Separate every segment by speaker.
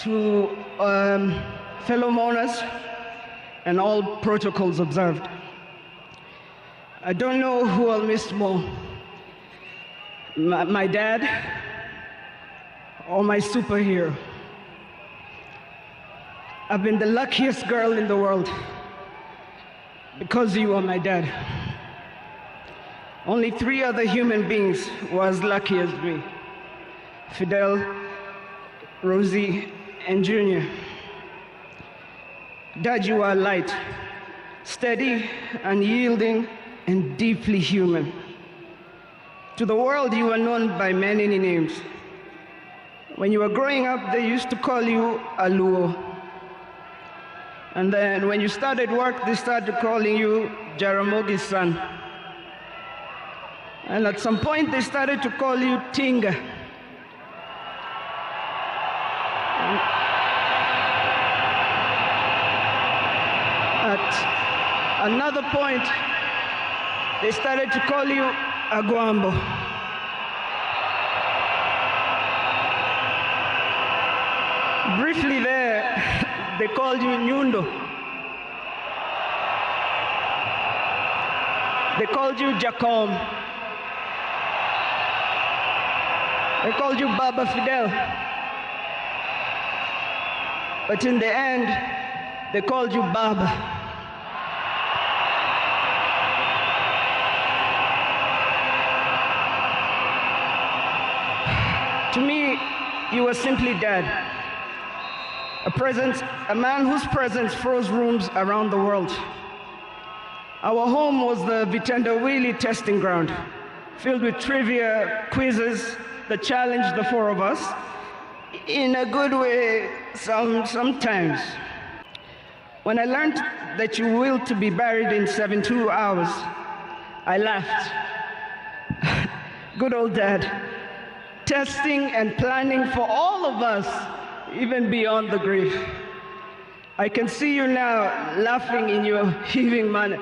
Speaker 1: To fellow mourners and all protocols observed, I don't know who I'll miss more, my dad or my superhero. I've been the luckiest girl in the world because you are my dad. Only 3 other human beings were as lucky as me: Fidel, Rosie, and Junior. Dad, you are light, steady, unyielding, and deeply human. To the world, you are known by many names. When you were growing up, they used to call you Aluo. And then when you started work, they started calling you Jaramogi's son. And at some point, they started to call you Tinga. At another point, they started to call you Aguambo. Briefly there, they called you Nyundo. They called you Jacom. They called you Baba Fidel. But in the end, they called you Baba. To me, you were simply Dad. A man whose presence froze rooms around the world. Our home was the Vitendawili testing ground, filled with trivia, quizzes that challenged the 4 of us, in a good way sometimes. When I learned that you willed to be buried in 72 hours, I laughed. Good old Dad, testing and planning for all of us, even beyond the grave. I can see you now laughing in your heaving manner.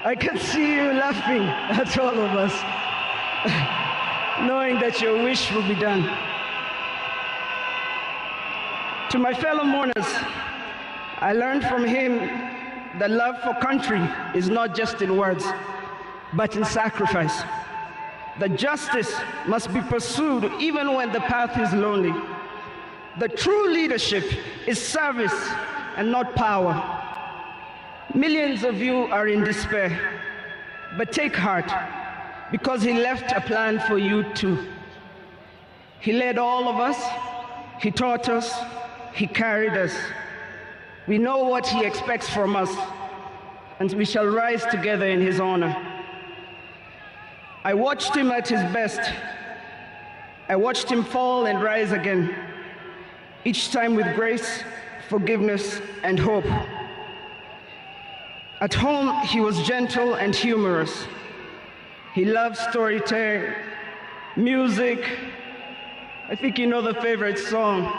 Speaker 1: I can see you laughing at all of us, knowing that your wish will be done. To my fellow mourners, I learned from him that love for country is not just in words, but in sacrifice. That justice must be pursued even when the path is lonely. The true leadership is service and not power. Millions of you are in despair, but take heart, because he left a plan for you too. He led all of us, he taught us, he carried us. We know what he expects from us, and we shall rise together in his honor. I watched him at his best. I watched him fall and rise again, each time with grace, forgiveness, and hope. At home, he was gentle and humorous. He loved storytelling, music. I think you know the favorite song.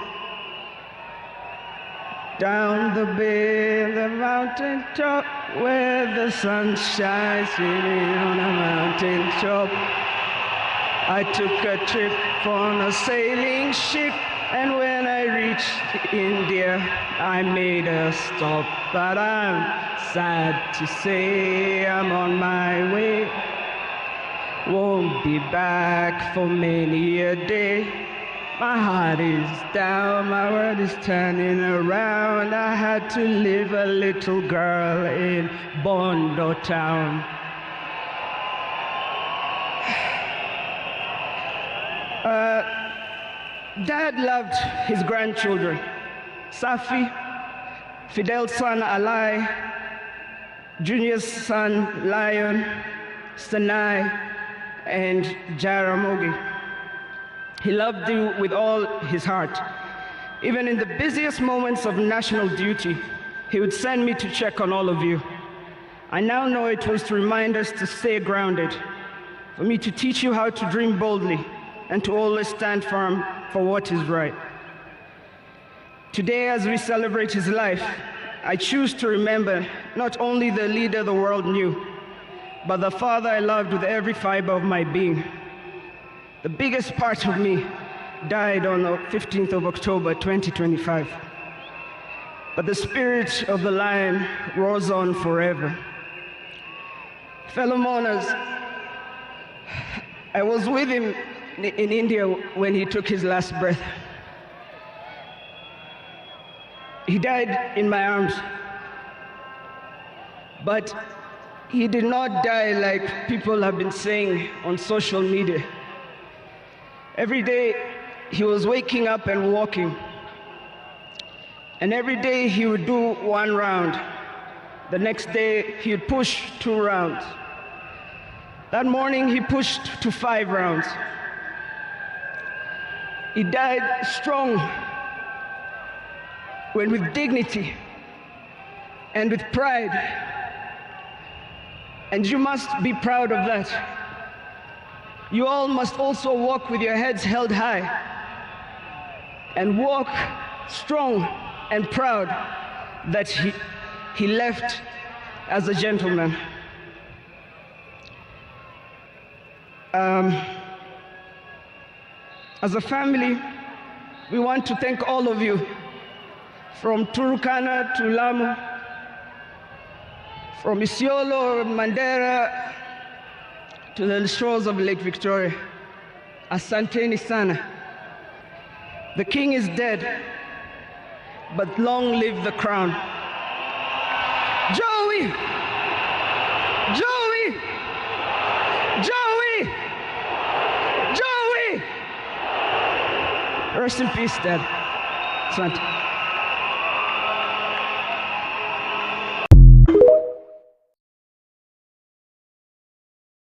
Speaker 1: Down the bay, the mountain top, where the sun shines on a mountain top. I took a trip on a sailing ship, and when I reached India, I made a stop. But I'm sad to say I'm on my way. Won't be back for many a day. My heart is down, my world is turning around. I had to leave a little girl in Bondo town. Dad loved his grandchildren. Safi, Fidel's son Alai, Junior's son Lion, Sanai, and Jaramogi. He loved you with all his heart. Even in the busiest moments of national duty, he would send me to check on all of you. I now know it was to remind us to stay grounded, for me to teach you how to dream boldly, and to always stand firm for what is right. Today, as we celebrate his life, I choose to remember not only the leader the world knew, but the father I loved with every fiber of my being. The biggest part of me died on the 15th of October, 2025. But the spirit of the lion roars on forever. Fellow mourners, I was with him in India when he took his last breath. He died in my arms. But he did not die like people have been saying on social media. Every day he was waking up and walking. And every day he would do 1 round. The next day he would push 2 rounds. That morning he pushed to 5 rounds. He died strong, when with dignity and with pride. And you must be proud of that. You all must also walk with your heads held high and walk strong and proud that he left as a gentleman. As a family, we want to thank all of you, from Turkana to Lamu, from Isiolo, Mandera, to the shores of Lake Victoria. Asanteni sana. The king is dead, but long live the crown. Joey! Joey! Joey! Joey! Rest in peace, Dad. Asante.